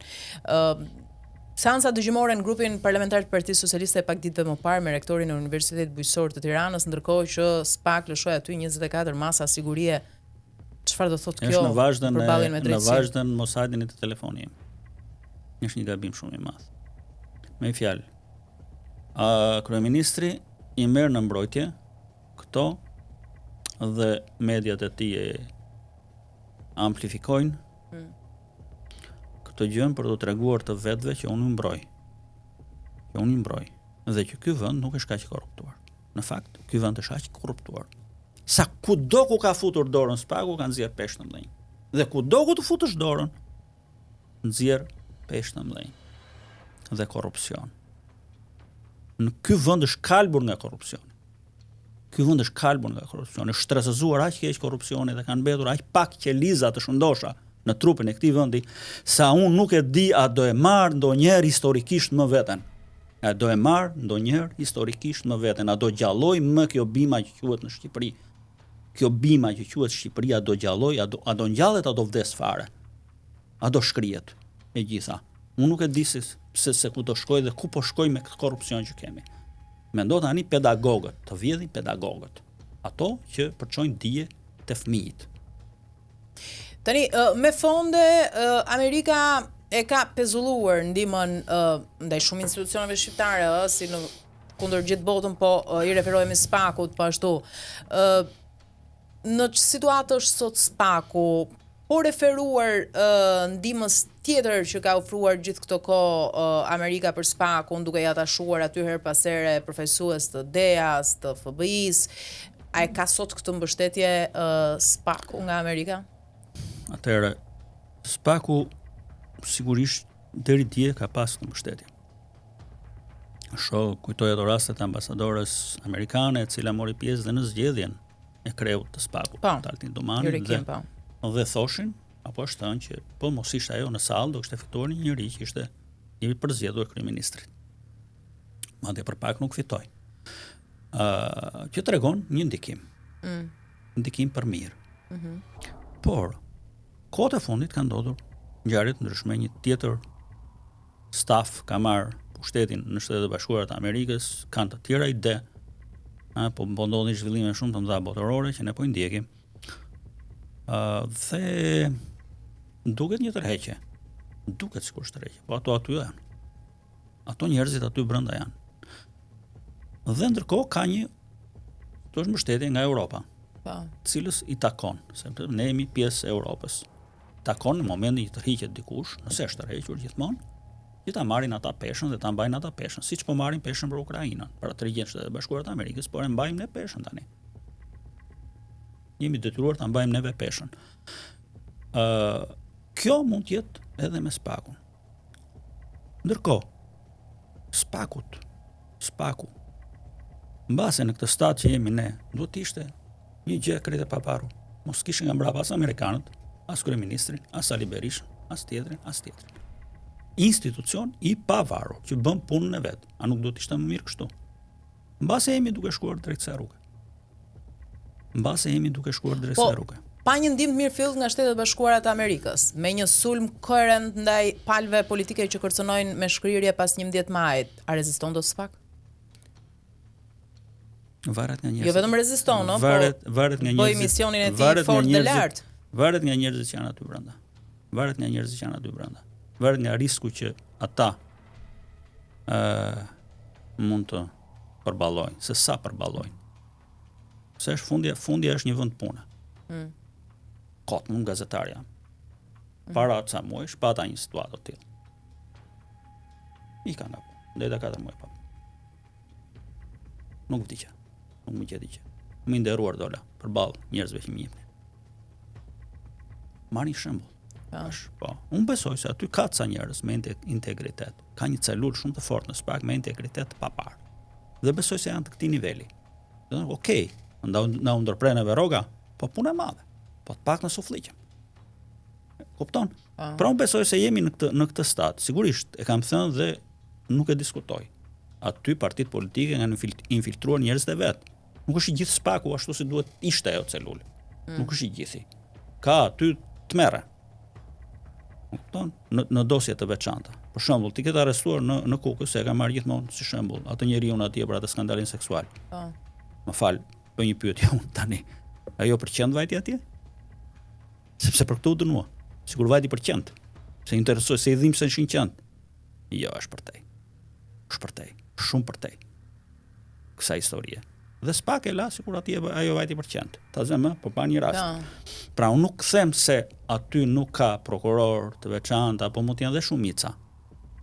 Speaker 1: seanca dëgjimore në grupin parlamentar të Partisë Socialiste pak ditëve më parë me rektorin e Universitetit Bujqësor të Tiranës, ndërkohë që SPAK lëshoi aty 24 masa sigurie. Çfarë do thotë kjo për balljen me drejtësinë?
Speaker 2: Në vazhdon Mossadin të telefonit. Është një gabim shumë i madh. Me fjalë, kryeministri i merr në mbrojtje këto dhe mediat e tij e amplifikojnë këtë gjë për të treguar të vetëve që unë mbroj. Që unë mbroj dhe që ky vend nuk është kaq i korruptuar. Në fakt, ky vend është aq i korruptuar. Sa kudo ku ka futur dorën SPAK-u ka nxjerr peshë në mllënj. Dhe kudo ku të futësh dorën, nxjerr peshë në mllënj. Dhe korrupsion. Në ky vend është kalbur nga korrupsioni. Ky vend është kalbur nga korrupsioni, është stresëzuar aq keq korrupsioni dhe kanë mbetur aq pak qeliza të shëndosha në trupin e këtij vendi, sa unë nuk e di a do e marr ndonjëherë historikisht më veten. A do e marr ndonjëherë historikisht më veten, a do gjalloj më kjo bima që quhet në Shqipëri. Kjo bima që quhet Shqipëria do gjalloj, a do ngjallet, a do vdes fare. A do shkrihet e gjitha. Unë nuk e di se ku do shkoj dhe ku po shkoj me këtë korrupsion që kemi. Mendo tani pedagogët, të vjedhin pedagogët. Ato që përçojnë dije te fëmijët.
Speaker 1: Tani me fonde Amerika e ka pezulluar ndihmën ndaj shumë institucioneve shqiptare, si në kundër gjithë botën, po i referohemi SPAK-ut, po ashtu. Në situatë është sot SPAK-u, po referuar ndihmës tjetër që ka ofruar gjithë këto kohë Amerika për SPAK-un, duke ja tashuar aty her pas here përfaqësues të DEA-s, të FBI-s, a e ka sot këtë mbështetje SPAK-u nga Amerika?
Speaker 2: Atëherë, SPAK-u sigurisht deri dje ka pas këtë mbështetje. Kujtoj ato rastet e ambasadores amerikane, e cila mori pjesë dhe në zgjedhjen e kreut të SPAK-ut, Altin Domani, dhe thoshin, apo është thënë që po mos ishte ajo në sallë, do kishte fituar një njeri që ishte i përzgjedhur kryeministrit. Madje për pak nuk fitoi. Që tregon një ndikim. Ndikim për mirë. Por kohët e fundit kanë ndodhur ngjarje të ndryshme, një tjetër staf ka marrë pushtetin në Shtetet e Bashkuara të Amerikës, kanë të tjera ide, po ndodhin zhvillime shumë të mëdha botërore që ne po i ndjekim. Dhe duket një tërheqje. Duket sikur është tërheqje, po ato aty janë. Ato njerëzit aty brenda janë. Dhe ndërkohë ka një mbështetje nga Europa, cilës i takon, se ne jemi pjesë e Europës. Takon në momentin që tërhiqet dikush, nëse është tërhequr gjithmonë, që ta marrin ata peshën dhe ta mbajnë ata peshën, siç po marrin peshën për Ukrainën, për tërhiqjen e Shtetet Bashkuara të Amerikës, por e mbajmë ne peshën tani. Jemi detyruar ta mbajmë neve peshën. Kjo mund të jetë edhe me SPAK-un. Ndërkohë, SPAK-u, mbase në këtë stat që jemi ne, duhet të ishte një gjë krejt e paparur. Mos kishin nga mbrapa as amerikanët, as kryeministrin, as Ali Berishën, as tjetrin. Institucion i pavarur që bën punën e vet. A nuk do të ishte më mirë kështu? Mbase jemi duke shkuar drejt kësaj rruge.
Speaker 1: Pa një ndihmë mirëfillt nga Shtetet Bashkuara të Amerikës, me një sulm koherent ndaj palëve politike që kërcënojnë me shkrirje pas 11 majit, a reziston do SPAK?
Speaker 2: Varet nga njerëzit.
Speaker 1: Jo vetëm reziston, no,
Speaker 2: varet nga njerëzit.
Speaker 1: Bëj misionin e tij fort dhe lart.
Speaker 2: Varet nga njerëzit që janë aty brenda. Varet nga risku që ata mund të përballojnë, se sa përballojnë. Se është fundja është një vend pune. Kot mund gazetar jam. Para ca muajsh pata një situatë të tillë. Ika nga punë, deri te 4 muaj pa. Nuk vdiqa. Nuk më gjeti. Më nderuar dola përballë njerëzve që më jepnin. Marrin shembull. Po. Unë besoj se aty ka ca njerëz me integritet. Ka një celulë shumë të fortë në SPAK me integritet pa parë. Dhe besoj se janë të këtij niveli. Okej, na u ndërpreneve rroga, po punë e madhe. Po të paktën suflliqem. Kupton? Pra unë besoj se jemi në këtë stad. Sigurisht e kam thënë dhe nuk e diskutoj. Aty partitë politike kanë infiltruar njerëz të vet. Nuk është i gjithë SPAK-u ashtu si duhet ishte ajo celulë. Nuk është i gjithë. Ka aty tmerre. Kupton? Në dosje të veçanta. Për shembull, ti ke arrestuar në Kukës, se e ka marrë gjithmonë si shembull, atë njeriu atje për atë skandalin seksual. Më fal, bëj një pyetje unë tani. Ajo për qend vajti atje? Sepse për këtë u dënua. Sigur vajti për qend. Se interesoi se i dhim se ishin qend. Jo, është për tej. Është për tej. Shumë për tej. Kësa historie. Dhe SPAK e la sikur atje ajo vajti për qend. Ta zemë, po pa një rast. Pra unë nuk them se aty nuk ka prokuror të veçantë apo mund të jenë dhe shumica,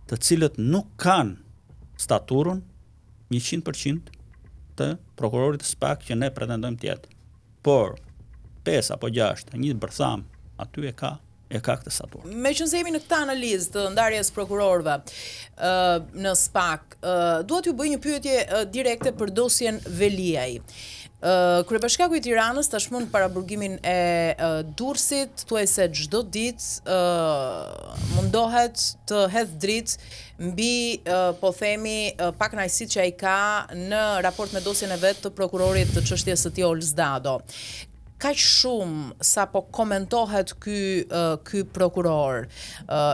Speaker 2: të cilët nuk kanë staturën 100% të prokurorit të SPAK që ne pretendojmë të jetë. Por 5 apo 6, një bërtham, aty e ka këtë staturë.
Speaker 1: Meqense jemi në këtë analizë të ndarjes prokurorëve në SPAK, dua t'ju bëj një pyetje direkte për dosjen Veliaj. Kryebashkiaku i Tiranës tashmë në paraburgimin e Durrësit thuaj se çdo ditë mundohet të hedh dritë mbi po themi pak kënaqësitë që ai ka në raport me dosjen e vet të prokurorit të çështjes së tij Ols Dado. Kaq shumë sa po komentohet ky prokuror,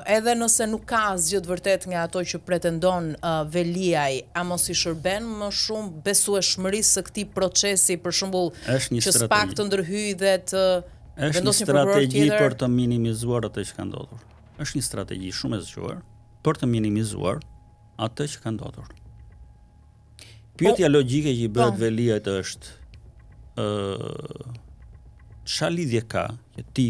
Speaker 1: edhe nëse nuk ka asgjë të vërtet nga ato që pretendon Veliaj, a mos i shërben më shumë besueshmërisë së këtij procesi, për shembull, që SPAK të ndërhyjë dhe të vendosë një prokuror tjetër?
Speaker 2: Është një strategji për të minimizuar atë që ka ndodhur. Është një strategji shumë e zgjuar për të minimizuar atë që ka ndodhur. Pyetja logjike që i bëhet Veliajt është ç'a lidhje ka që ti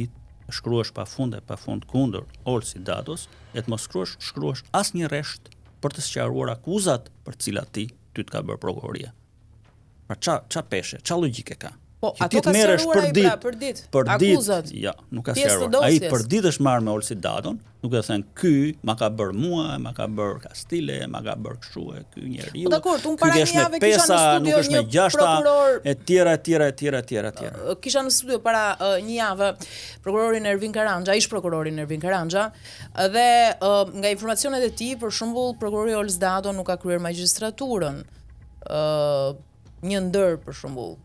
Speaker 2: shkruash pafund kundër Olsit Dados, e të mos shkruash asnjë rresht për të sqaruar akuzat për cilat ty të ka bërë prokuroria. Pra ç'a peshe, ç'a logjike ka?
Speaker 1: Po ato ka sqaruar ai për ditë. Akuzat.
Speaker 2: Ja, nuk ka sqaruar. Ai për ditë është marrë me Olsit Dadon, nuk e thënë ky ma ka bërë mua, ma ka bërë Kastile, ma ka bërë kështu e ky njeriu.
Speaker 1: Po dakor, unë para një javë kisha në studio një prokuror
Speaker 2: etj.
Speaker 1: Kisha në studio para një javë prokurorin Ervin Karanja, ish prokurorin Ervin Karanja, dhe nga informacionet e tij, për shembull, prokurori Ols Dado nuk ka kryer magjistraturën. Një ndër për shembull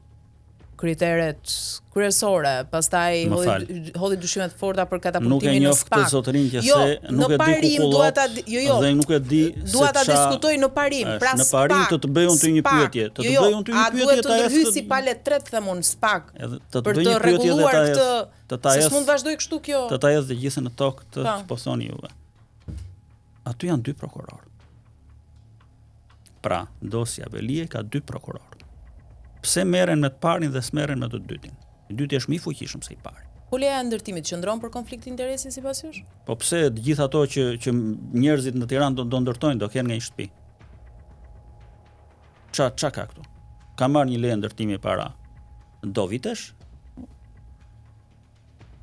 Speaker 1: kriteret kryesore, pastaj hodhi dyshime të forta për katapultimin në SPAK.
Speaker 2: Nuk e njoh këtë zotërin që se nuk e di ku kullot, dhe nuk e di se
Speaker 1: dua ta diskutoj në parim. Pra
Speaker 2: në parim të bëj unë ty një pyetje,
Speaker 1: a duhet të ndërhyjë si pale tret them unë SPAK për të rregulluar këtë, se s'mund vazhdoj kështu kjo.
Speaker 2: Të ta hedh të gjithë në tokë të po thoni juve. Aty janë 2 prokurorë. Pra, dosja Veliaj ka 2 prokurorë. Pse merren me të parin dhe s'merren me të dytin? I dyti është më i fuqishëm se i pari.
Speaker 1: Puleja e ndërtimit qëndron për konflikt interesi sipas jush?
Speaker 2: Po pse të gjithë ato që njerëzit në Tiranë do ndërtojnë do kenë nga një shtëpi? Ç'a ka këtu? Ka marrë një leje ndërtimi para do vitesh?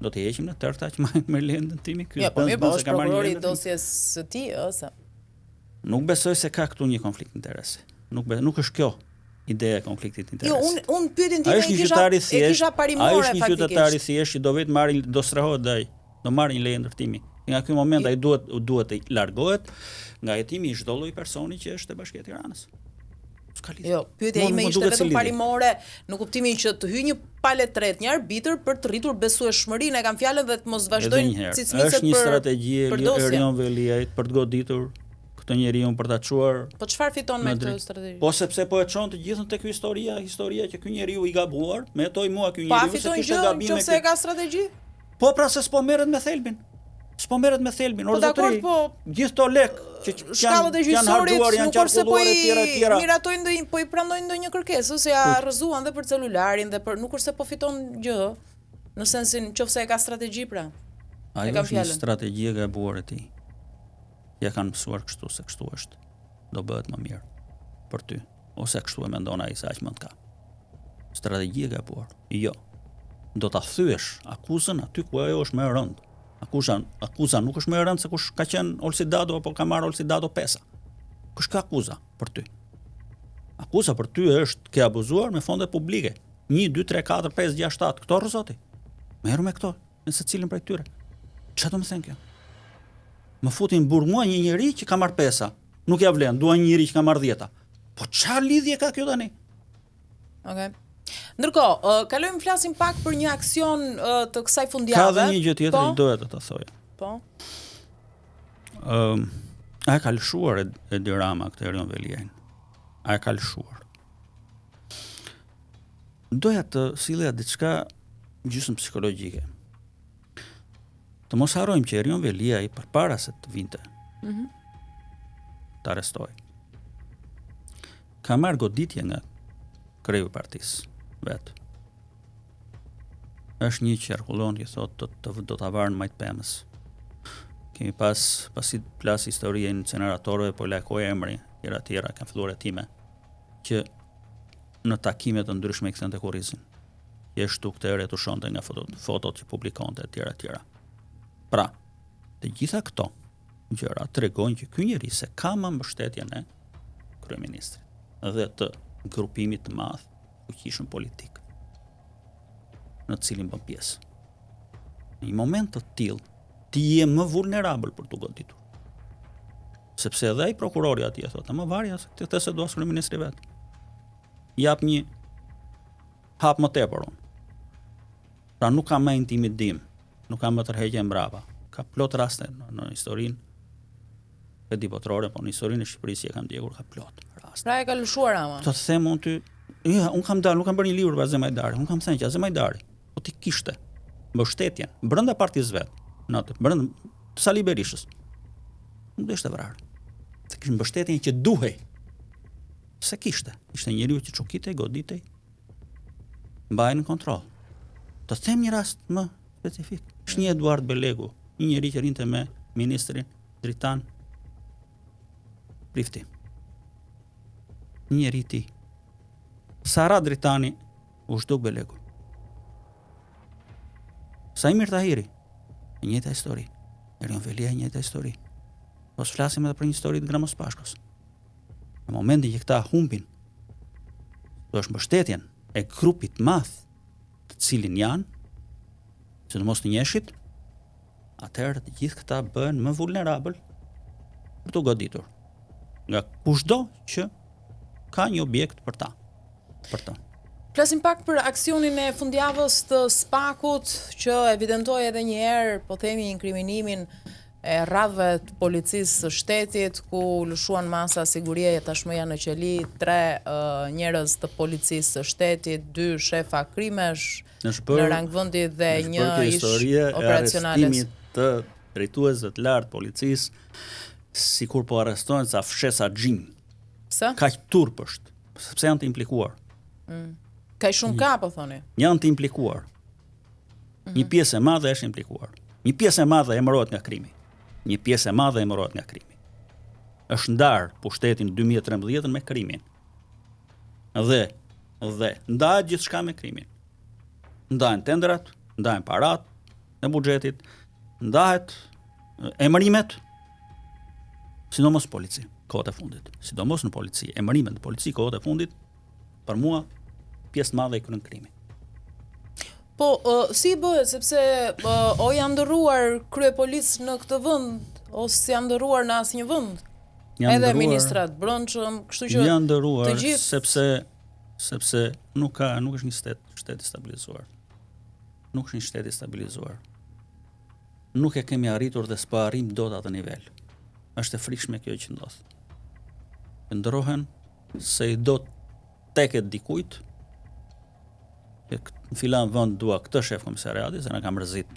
Speaker 2: Do të heqim në tërë që marrë leje ndërtimi?
Speaker 1: Jo, po mirë, po është prokurori i dosjes së tij ose?
Speaker 2: Nuk besoj se ka këtu një konflikt interesi. Nuk është kjo ideja e konfliktit interesi.
Speaker 1: Jo, unë pyetin time e kisha parimore faktikisht. Ai është një qytetar i thjesht që do vetë do strehohet ai, do marrë një leje ndërtimi. Nga ky moment ai duhet të largohet nga hetimi i çdo lloji personi që është te Bashkia e Tiranës. Jo, pyetja ime ishte vetëm parimore, në kuptimin që të hyjë një palë tret, një arbitër për të rritur besueshmërinë, e kam fjalën dhe të mos vazhdojnë cicmiset për
Speaker 2: është një strategji e Erion Veliajt për të goditur këtë njeriu për ta çuar.
Speaker 1: Po çfarë fiton me këtë strategji?
Speaker 2: Po sepse po e çon të gjithën tek historia që ky njeriu i gabuar, me ato i mua ky njeriu
Speaker 1: se kishte gabime. Nëse e ka strategji?
Speaker 2: Po pra se s'po merret me thelbin.
Speaker 1: Po dakor, po
Speaker 2: gjithë to lek që
Speaker 1: shkallët e gjyqësorit nuk është se po i miratojnë ndonjë, po i pranojnë ndonjë kërkesë ose ja rrëzuan dhe për celularin dhe për nuk është se po fiton gjë, në sensin nëse e ka strategji pra.
Speaker 2: Ajo është një strategji e gabuar e tij. ja kanë mësuar kështu se kështu është. Do bëhet më mirë për ty, ose kështu e mendon ai se aq më të ka. Strategji e gabuar. Jo. Do ta thyesh akuzën aty ku ajo është më e rëndë. Akuza nuk është më e rëndë se kush ka qenë Olsi Dado apo ka marrë Olsi Dado pesa. Kush ka akuza për ty? Akuza për ty është ke abuzuar me fonde publike. 1, 2, 3, 4, 5, 6, 7, këto rëzoti. Merru me këto, në secilin prej tyre. Çfarë do të thënë kjo? Më futin burr mua një njeri që ka marrë pesa. Nuk ja vlen, dua një njeri që ka marrë 10. Po çfarë lidhje ka kjo tani?
Speaker 1: Okej. Ndërkohë, kalojmë flasim pak për një aksion të kësaj fundjavë.
Speaker 2: Ka dhe një gjë tjetër që doja të ta thoja.
Speaker 1: Po.
Speaker 2: A e ka lëshuar Edi Rama këtë Erion Veliajn? A e ka lëshuar? Doja të sillja diçka gjysmë psikologjike. Të mos harrojmë që Erion Veliaj përpara se të vinte, të arrestoj, ka marrë goditje nga kreu i partisë vetë. Është një qarkullon që thotë do ta varën majt pemës. Kemi pasi plas historie në inceneratorëve, po lajkoja emri, tjera kanë filluar etime, që në takime të ndryshme i kthente kurrizin. Jeshtu këtë herë tushonte nga fotot që publikonte etj. Pra, të gjitha këto gjëra tregojnë që ky njeri se ka më mbështetjen e kryeministrit dhe të grupimit të madh fuqishëm politik në të cilin bën pjesë. Në një moment të tillë, ti je më vulnerabël për të goditur. Sepse edhe ai prokurori atje thotë, më varja se këtë se do as kryeministri vet. Jap një hap më tepër unë. Pra nuk ka më intimidim, nuk ka më tërheqje mbrapa. Ka plot raste në historinë e di botërore, po në historinë e Shqipërisë që kam ndjekur ka plot raste.
Speaker 1: Pra e ka lëshuar ama.
Speaker 2: Të them unë ty, ja, unë kam dalë, nuk kam bërë një libër për Azem Hajdari. Unë kam thënë që Azem Hajdari, po ti kishte mbështetjen brenda partisë vet, natë, brenda Sali Berishës. Nuk do ishte vrarë. Se kishte mbështetjen që duhej. Se kishte. Ishte njeriu që çukitej, goditej, mbajnë në kontroll. Të them një rast më specifik. Është një Eduard Belegu, një njeri që rinte me ministrin Dritan Prifti. Një njeri ti. Sara Dritani u zhduk Belegu. Saimir Tahiri, e njëjta histori. Erion Veliaj, e njëjta histori. Po flasim edhe për një histori të Gramos Pashkos. Në momentin që këta humbin, do është mbështetjen e grupit madh të cilin janë, që në mos të njeshit, atëherë të gjithë këta bëhen më vulnerabël për të goditur. Nga kushdo që ka një objekt për ta. Për ta.
Speaker 1: Flasim pak për aksionin e fundjavës të SPAK-ut që evidentoi edhe një herë, po themi, inkriminimin e radhëve të policisë së shtetit, ku lëshuan masa sigurie tashmë janë në qeli 3 njerëz të policisë së shtetit, 2 shefa krimesh në rangvendi dhe një ish operacionale.
Speaker 2: Arrestimit të drejtuesve të lartë policisë, sikur po arrestojnë sa fshesa xhin.
Speaker 1: Pse?
Speaker 2: Kaq turp është, sepse janë të implikuar.
Speaker 1: Ka shumë ka, po thoni.
Speaker 2: Janë të implikuar. Një pjesë e madhe është implikuar. Një pjesë e madhe emërohet nga krimi. Një pjesë e madhe emërohet nga krimi. Është ndar pushtetin 2013 me krimin. Dhe ndahet gjithçka me krimin. Ndahen tendrat, ndahen parat e buxhetit, ndahet emërimet, sidomos polici, kohët e fundit. Sidomos në polici, emërimet në polici kohët e fundit, për mua pjesë madhe e kryen krimin.
Speaker 1: Po, si bëhet, sepse o janë ndërruar kryepolicë në këtë vend, ose janë ndërruar në asnjë vend? Edhe ministrat brendshëm, kështu që
Speaker 2: janë ndërruar
Speaker 1: të gjithë...
Speaker 2: sepse nuk është një shtet i stabilizuar. Nuk është një shtet i stabilizuar. Nuk e kemi arritur dhe s'po arrim dot atë nivel. Është e frikshme kjo që ndodh. Ndrohen se i do teket dikujt. Në filan vend dua këtë shef komisariati, se na ka mërzit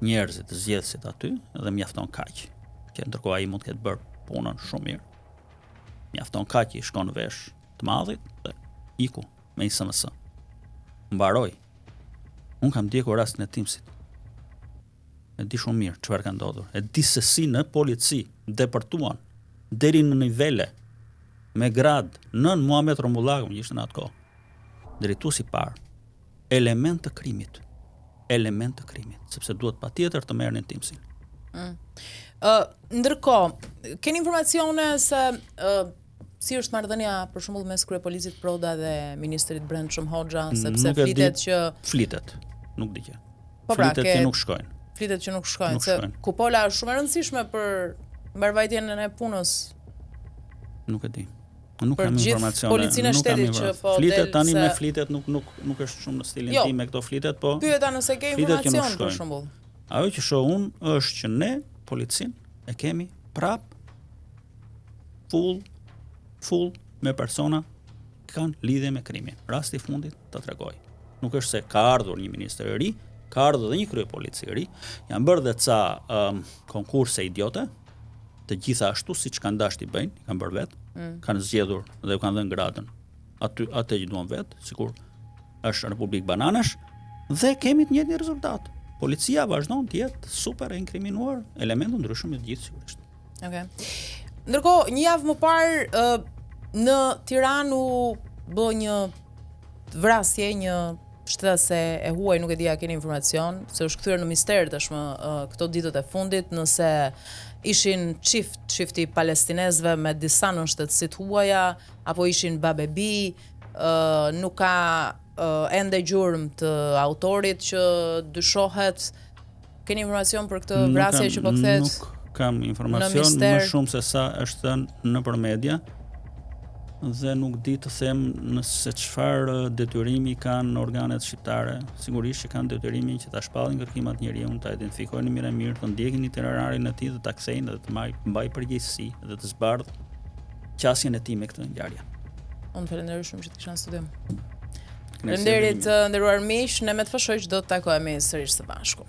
Speaker 2: njerëzit, zgjedhësit aty, dhe mjafton kaq. Që ndërkohë ai mund të ketë bërë punën shumë mirë. Mjafton kaq i shkon vesh të madhit dhe iku me një SMS. Mbaroi. Unë kam ndjekur rastin e Timsit. E di shumë mirë çfarë ka ndodhur. E di se si në polici deportuan deri në nivele me grad nën Muhamet Rombullaku, që ishte në atë kohë. Drejtuesi i parë. Element të krimit, sepse duhet patjetër të merrnin timsin.
Speaker 1: Ndërkohë, keni informacione se si është marrëdhënia për shembull mes kryepolisit Proda dhe ministrit Brendshëm Hoxha, sepse
Speaker 2: flitet, nuk di që.
Speaker 1: Po pra,
Speaker 2: flitet që nuk shkojnë.
Speaker 1: Flitet që nuk shkojnë, se kupola është shumë e rëndësishme për mbarvajtjen e punës.
Speaker 2: Nuk e di. Nuk kam informacione.
Speaker 1: Policinë e shtetit që po
Speaker 2: flitet tani me flitet nuk është shumë në stilin tim me këto flitet, po.
Speaker 1: Pyeta nëse ke informacion për shembull.
Speaker 2: Ajo që shoh unë është që ne policinë e kemi prap full me persona që kanë lidhje me krimin. Rasti i fundit ta tregoj. Nuk është se ka ardhur një ministër i ri, ka ardhur dhe një kryepolici i ri, janë bërë dhe ca konkurse idiote, të gjitha ashtu siç kanë dashur t'i bëjnë, kanë bërë vetë, kanë zgjedhur dhe u kanë dhënë gradën atë që duan vetë, sikur është Republikë Bananash, dhe kemi të njëjtin rezultat. Policia vazhdon të jetë super e inkriminuar, elementë ndryshëm të gjithë sigurisht.
Speaker 1: Okej. Ndërkohë, një javë më parë në Tiranë u bë një vrasje, një shtetëse e huaj, nuk e di a keni informacion, se është kthyer në mister tashmë këto ditët e fundit, nëse ishin çifti palestinezëve me disa nënshtetësi të huaja, apo ishin babebi, nuk ka ende gjurmë të autorit që dyshohet. Keni informacion për këtë vrasje që po kthehet?
Speaker 2: Nuk kam informacion, më shumë se sa është thënë nëpër media, dhe nuk di të them nëse çfarë detyrimi kanë organet shqiptare. Sigurisht që kanë detyrimin që ta shpallin kërkimat e njeriu, ta identifikojnë mirë, të ndjekin itinerarin e tij dhe ta kthejnë dhe të mbaj përgjegjësi dhe të zbardh qasjen e tij me këtë ngjarje.
Speaker 1: Unë falenderoj shumë që të kisha në studio. Faleminderit nderuar miq, ne me të fshoj që do të takohemi sërish së bashku.